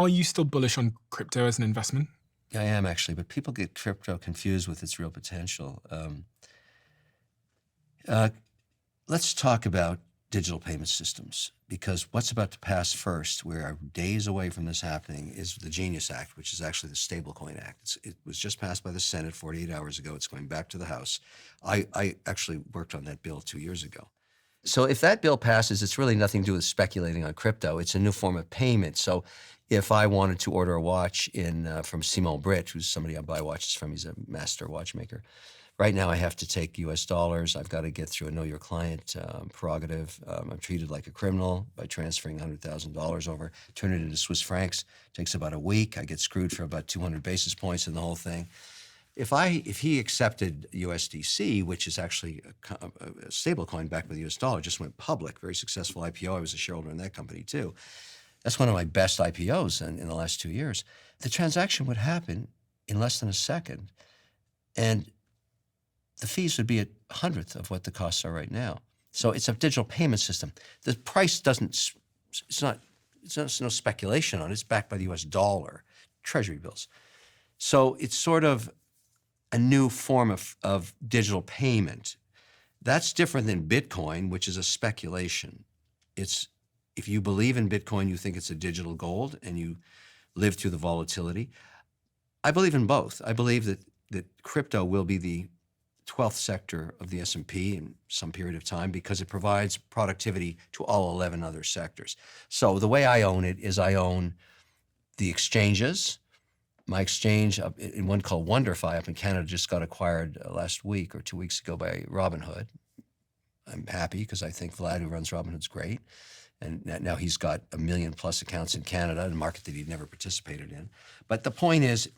Are you still bullish on crypto as an investment? I am actually, but people get crypto confused with its real potential. Uh, let's talk about digital payment systems, because what's about to pass first, we are days away from this happening, is the Genius Act, which is actually the Stablecoin Act. It was just passed by the Senate 48 hours ago. It's going back to the House. I actually worked on that bill 2 years ago. So if that bill passes, it's really nothing to do with speculating on crypto. It's a new form of payment. So if I wanted to order a watch from Simon Britt, who's somebody I buy watches from, he's a master watchmaker. Right now I have to take US dollars. I've got to get through a know your client prerogative. I'm treated like a criminal by transferring $100,000 over, turn it into Swiss francs. Takes about a week. I get screwed for about 200 basis points in the whole thing. If he accepted USDC, which is actually a stable coin backed by the US dollar, just went public, very successful IPO. I was a shareholder in that company too. That's one of my best IPOs in the last 2 years. The transaction would happen in less than a second, and the fees would be a hundredth of what the costs are right now. So it's a digital payment system. The price it's no speculation on it. It's backed by the US dollar, treasury bills. So it's sort of a new form of digital payment. That's different than Bitcoin, which is a speculation. If you believe in Bitcoin, you think it's a digital gold and you live through the volatility. I believe in both. I believe that crypto will be the 12th sector of the S&P in some period of time because it provides productivity to all 11 other sectors. So the way I own it is I own the exchanges. My exchange, in one called WonderFi up in Canada, just got acquired last week or 2 weeks ago by Robinhood. I'm happy because I think Vlad, who runs Robinhood's great. And now he's got 1 million plus accounts in Canada, a market that he'd never participated in. But the point is,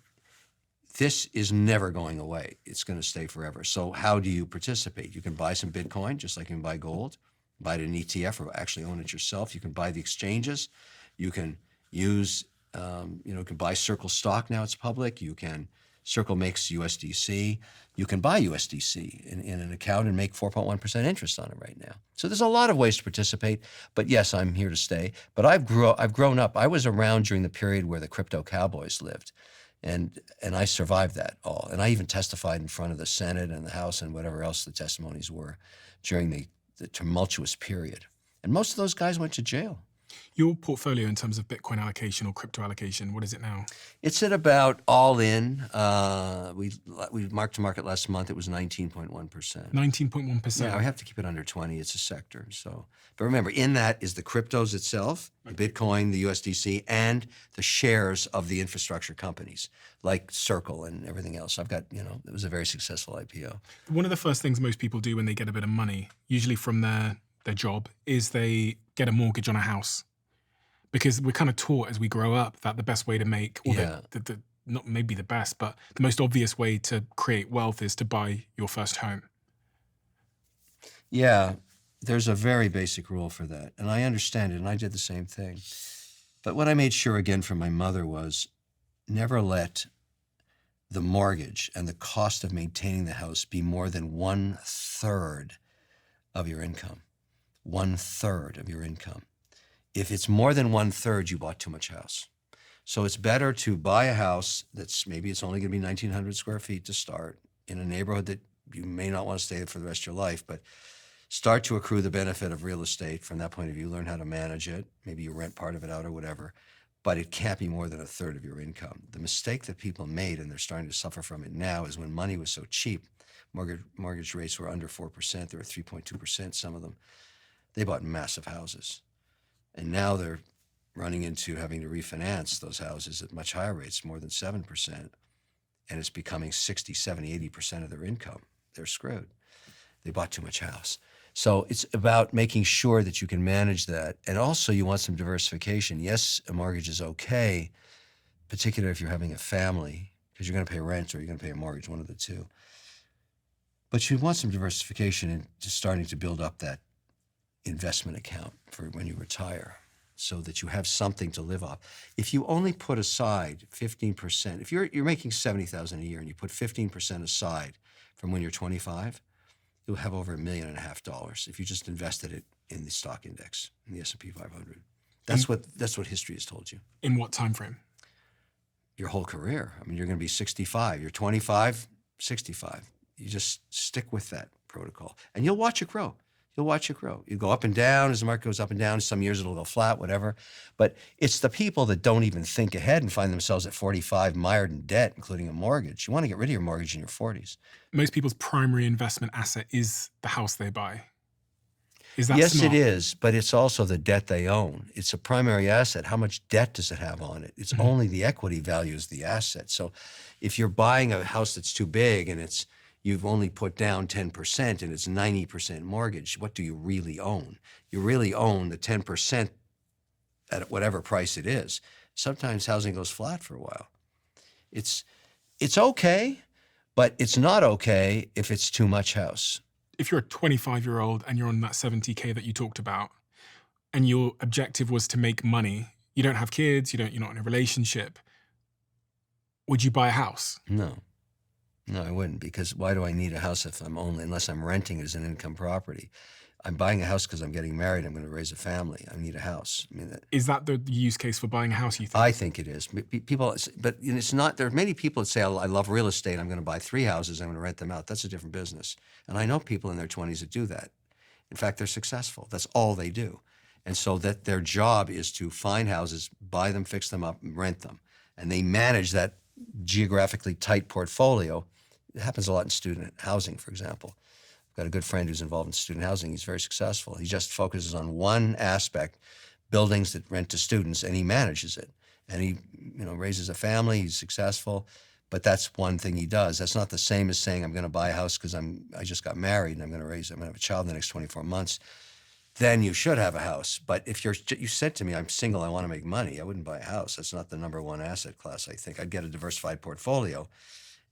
this is never going away. It's going to stay forever. So how do you participate? You can buy some Bitcoin, just like you can buy gold, buy it in an ETF or actually own it yourself. You can buy the exchanges. You can use, you can buy Circle stock now, it's public. Circle makes USDC. You can buy USDC in an account and make 4.1% interest on it right now. So there's a lot of ways to participate, but yes, I'm here to stay. But I've grown up. I was around during the period where the crypto cowboys lived. And I survived that all. And I even testified in front of the Senate and the House and whatever else the testimonies were during the tumultuous period. And most of those guys went to jail. Your portfolio in terms of Bitcoin allocation or crypto allocation, what is it now? It's at about all in. We marked to market last month. It was 19.1%. 19.1%? Yeah, I have to keep it under 20. It's a sector. So, but remember, in that is the cryptos itself, the Bitcoin, the USDC, and the shares of the infrastructure companies like Circle and everything else. I've got, it was a very successful IPO. One of the first things most people do when they get a bit of money, usually from their job, is they get a mortgage on a house. Because we're kind of taught as we grow up that the best way to make, or not maybe the best, but the most obvious way to create wealth is to buy your first home. Yeah, there's a very basic rule for that. And I understand it, and I did the same thing. But what I made sure again from my mother was never let the mortgage and the cost of maintaining the house be more than 1/3 of your income. 1/3 of your income. If it's more than 1/3, you bought too much house. So it's better to buy a house that's maybe it's only going to be 1,900 square feet to start in a neighborhood that you may not want to stay in for the rest of your life, but start to accrue the benefit of real estate from that point of view. Learn how to manage it. Maybe you rent part of it out or whatever, but it can't be more than 1/3 of your income. The mistake that people made, and they're starting to suffer from it now, is when money was so cheap, mortgage rates were under 4%, they were 3.2%, some of them. They bought massive houses. And now they're running into having to refinance those houses at much higher rates, more than 7%. And it's becoming 60, 70, 80% of their income. They're screwed. They bought too much house. So it's about making sure that you can manage that. And also you want some diversification. Yes, a mortgage is okay, particularly if you're having a family, because you're going to pay rent or you're going to pay a mortgage, one of the two. But you want some diversification into starting to build up that investment account for when you retire so that you have something to live off. If you only put aside 15%, if you're making $70,000 a year and you put 15% aside from when you're 25, you'll have over $1.5 million if you just invested it in the stock index, in the S&P 500. That's what history has told you. In what time frame? Your whole career. I mean, you're going to be 65. You're 25, 65. You just stick with that protocol, and you'll watch it grow. You'll watch it grow. You go up and down as the market goes up and down. Some years it'll go flat, whatever. But it's the people that don't even think ahead and find themselves at 45 mired in debt, including a mortgage. You want to get rid of your mortgage in your 40s. Most people's primary investment asset is the house they buy. Is that yes, smart? It is, but it's also the debt they own. It's a primary asset. How much debt does it have on it? It's only the equity value is the asset. So if you're buying a house that's too big and you've only put down 10% and it's 90% mortgage, what do you really own? You really own the 10% at whatever price it is. Sometimes housing goes flat for a while. It's okay, but it's not okay if it's too much house. If you're a 25-year-old and you're on that 70K that you talked about, and your objective was to make money, you don't have kids, you're not in a relationship, would you buy a house? No, I wouldn't, because why do I need a house unless I'm renting it as an income property? I'm buying a house because I'm getting married. I'm going to raise a family. I need a house. I mean, is that the use case for buying a house, you think? I think it is. People, but it's not. There are many people that say, I love real estate. I'm going to buy 3 houses. I'm going to rent them out. That's a different business. And I know people in their 20s that do that. In fact, they're successful. That's all they do. And so that their job is to find houses, buy them, fix them up, and rent them. And they manage that geographically tight portfolio. It happens a lot in student housing, for example. I've got a good friend who's involved in student housing. He's very successful. He just focuses on one aspect, buildings that rent to students, and he manages it. And he, raises a family. He's successful, but that's one thing he does. That's not the same as saying I'm going to buy a house because I just got married and I'm going to have a child in the next 24 months. Then you should have a house. But if you said to me, I'm single, I want to make money, I wouldn't buy a house. That's not the number one asset class. I think I'd get a diversified portfolio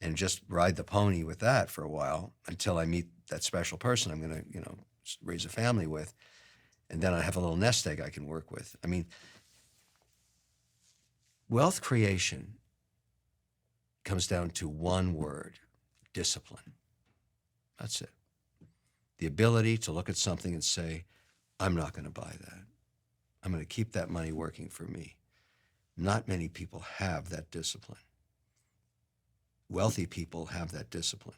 and just ride the pony with that for a while until I meet that special person I'm going to, raise a family with. And then I have a little nest egg I can work with. I mean, wealth creation comes down to one word: discipline. That's it. The ability to look at something and say, I'm not going to buy that. I'm going to keep that money working for me. Not many people have that discipline. Wealthy people have that discipline.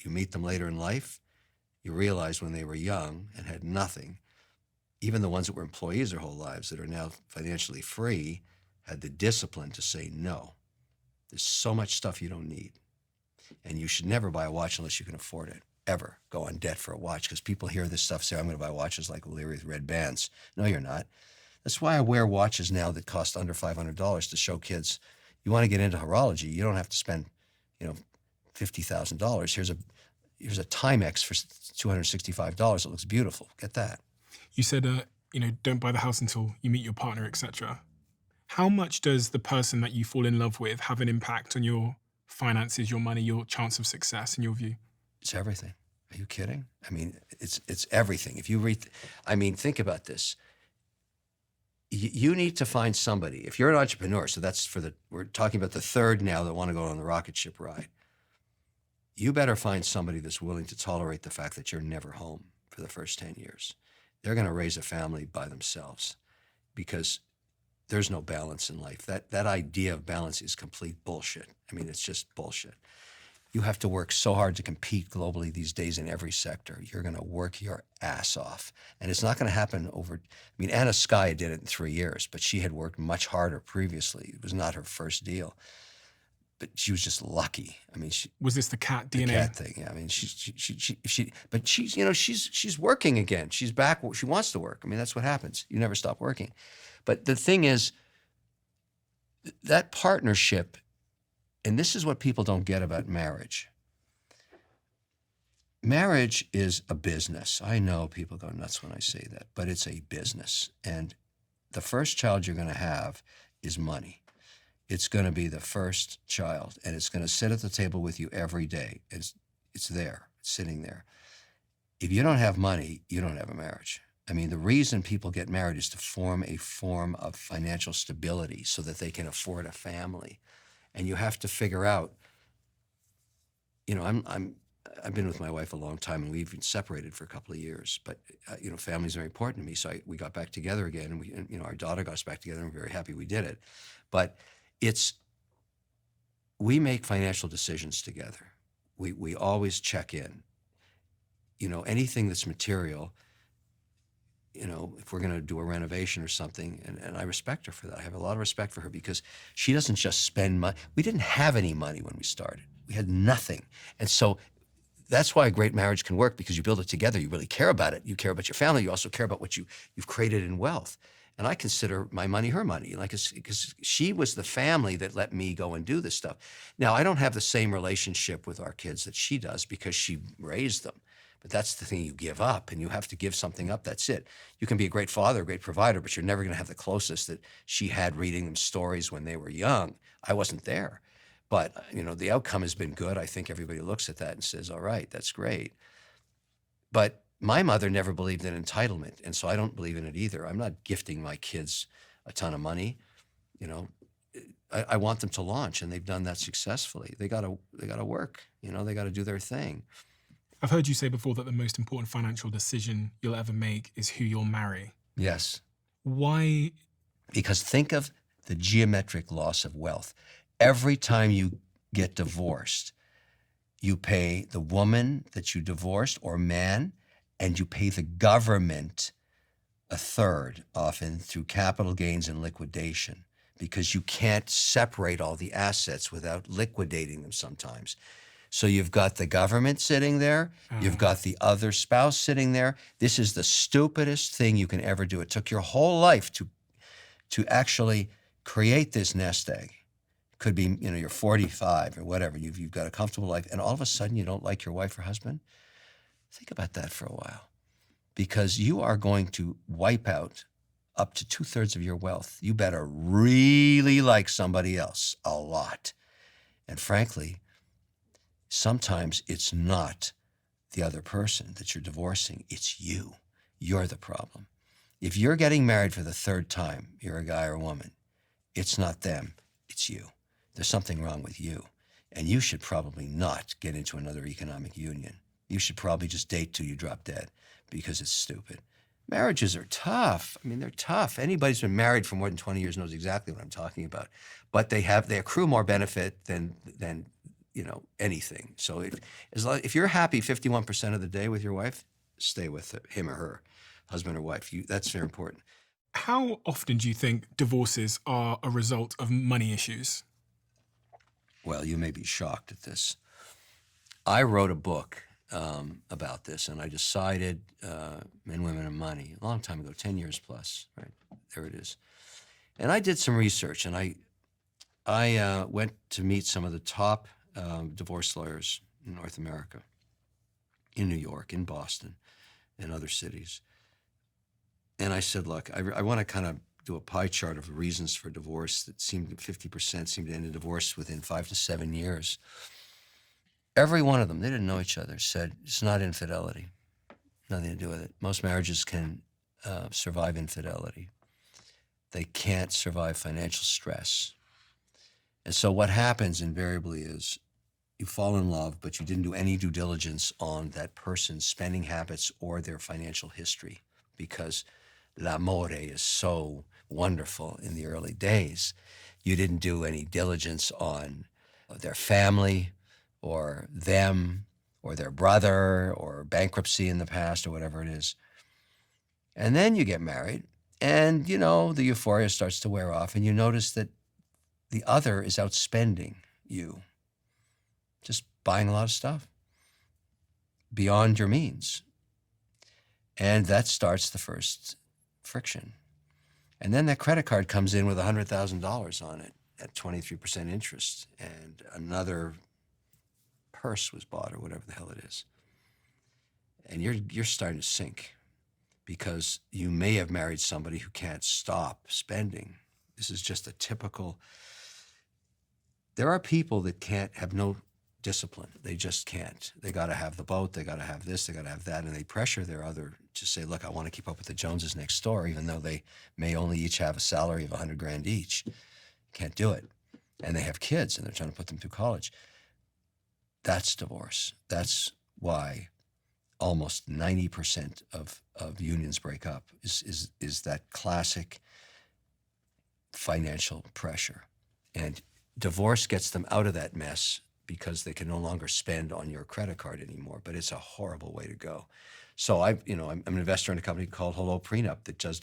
You meet them later in life, you realize when they were young and had nothing, even the ones that were employees their whole lives that are now financially free, had the discipline to say no. There's so much stuff you don't need. And you should never buy a watch unless you can afford it. Ever go on debt for a watch, because people hear this stuff, say, I'm going to buy watches like O'Leary with red bands. No, you're not. That's why I wear watches now that cost under $500 to show kids, you want to get into horology, you don't have to spend $50,000. Here's a Timex for $265. It looks beautiful. Get that. You said, don't buy the house until you meet your partner, etc. How much does the person that you fall in love with have an impact on your finances, your money, your chance of success, in your view? It's everything. Are you kidding? I mean, it's everything. If you think about this. You need to find somebody. If you're an entrepreneur, so that's we're talking about the third now that want to go on the rocket ship ride. You better find somebody that's willing to tolerate the fact that you're never home for the first 10 years. They're going to raise a family by themselves because there's no balance in life. That idea of balance is complete bullshit. I mean, it's just bullshit. You have to work so hard to compete globally these days in every sector. You're going to work your ass off. And it's not going to happen Anna Skye did it in 3 years, but she had worked much harder previously. It was not her first deal. But she was just lucky. Was this the cat DNA? The cat thing. Yeah. But she's working again. She's back. She wants to work. That's what happens. You never stop working. But the thing is, that partnership. And this is what people don't get about marriage. Marriage is a business. I know people go nuts when I say that, but it's a business. And the first child you're going to have is money. It's going to be the first child, and it's going to sit at the table with you every day. It's there, it's sitting there. If you don't have money, you don't have a marriage. The reason people get married is to form a form of financial stability so that they can afford a family. And you have to figure out, I've been with my wife a long time, and we've been separated for a couple of years. But family's very important to me, so we got back together again, and our daughter got us back together, and we're very happy we did it. But we make financial decisions together. We always check in. Anything that's material. If we're going to do a renovation or something, and I respect her for that. I have a lot of respect for her because she doesn't just spend money. We didn't have any money when we started. We had nothing. And so that's why a great marriage can work, because you build it together. You really care about it. You care about your family. You also care about what you've created in wealth. And I consider my money her money, because she was the family that let me go and do this stuff. Now, I don't have the same relationship with our kids that she does because she raised them. But that's the thing you give up, and you have to give something up. That's it. You can be a great father, a great provider, but you're never going to have the closest that she had reading them stories when they were young. I wasn't there. But, the outcome has been good. I think everybody looks at that and says, all right, that's great. But my mother never believed in entitlement, and so I don't believe in it either. I'm not gifting my kids a ton of money. I want them to launch, and they've done that successfully. They gotta work. They gotta do their thing. I've heard you say before that the most important financial decision you'll ever make is who you'll marry. Yes. Why? Because think of the geometric loss of wealth. Every time you get divorced, you pay the woman that you divorced, or man, and you pay the government a third, often through capital gains and liquidation, because you can't separate all the assets without liquidating them sometimes. So you've got the government sitting there, you've got the other spouse sitting there. This is the stupidest thing you can ever do. It took your whole life to actually create this nest egg. Could be, you're 45 or whatever, you've got a comfortable life, and all of a sudden you don't like your wife or husband? Think about that for a while, because you are going to wipe out up to 2/3 of your wealth. You better really like somebody else a lot. And frankly, sometimes it's not the other person that you're divorcing, it's you. You're the problem. If you're getting married for the third time, you're a guy or a woman, it's not them, it's you. There's something wrong with you. And you should probably not get into another economic union. You should probably just date till you drop dead, because it's stupid. Marriages are tough. I mean, they're tough. Anybody who's been married for more than 20 years knows exactly what I'm talking about. But they accrue more benefit than anything. So if you're happy 51% of the day with your wife, stay with him or her, husband or wife. That's very important. How often do you think divorces are a result of money issues? Well, you may be shocked at this. I wrote a book about this, and I decided Men, Women, and Money a long time ago, 10 years plus, right? There it is. And I did some research, and I went to meet some of the top divorce lawyers in North America, in New York, in Boston, and other cities. And I said, look, I want to kind of do a pie chart of reasons for divorce that 50% seemed to end in divorce within 5 to 7 years. Every one of them, they didn't know each other, said it's not infidelity, nothing to do with it. Most marriages can survive infidelity. They can't survive financial stress. And so what happens invariably is you fall in love, but you didn't do any due diligence on that person's spending habits or their financial history, because l'amore is so wonderful in the early days. You didn't do any diligence on their family or them or their brother or bankruptcy in the past or whatever it is. And then you get married, and the euphoria starts to wear off, and you notice that the other is outspending you, just buying a lot of stuff beyond your means. And that starts the first friction. And then that credit card comes in with $100,000 on it at 23% interest, and another purse was bought or whatever the hell it is. And you're starting to sink, because you may have married somebody who can't stop spending. This is just a typical. There are people that have no discipline. They just can't. They got to have the boat, they got to have this, they got to have that, and they pressure their other to say, look, I want to keep up with the Joneses next door, even though they may only each have a salary of $100,000 each. Can't do it. And they have kids, and they're trying to put them through college. That's divorce. That's why almost 90% of unions break up is that classic financial pressure. And divorce gets them out of that mess because they can no longer spend on your credit card anymore, but it's a horrible way to go. So I'm an investor in a company called Hello Prenup that does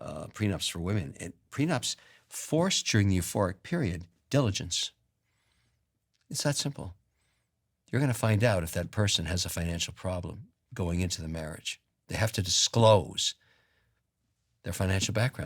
prenups for women. And prenups force during the euphoric period diligence. It's that simple. You're going to find out if that person has a financial problem going into the marriage. They have to disclose their financial background.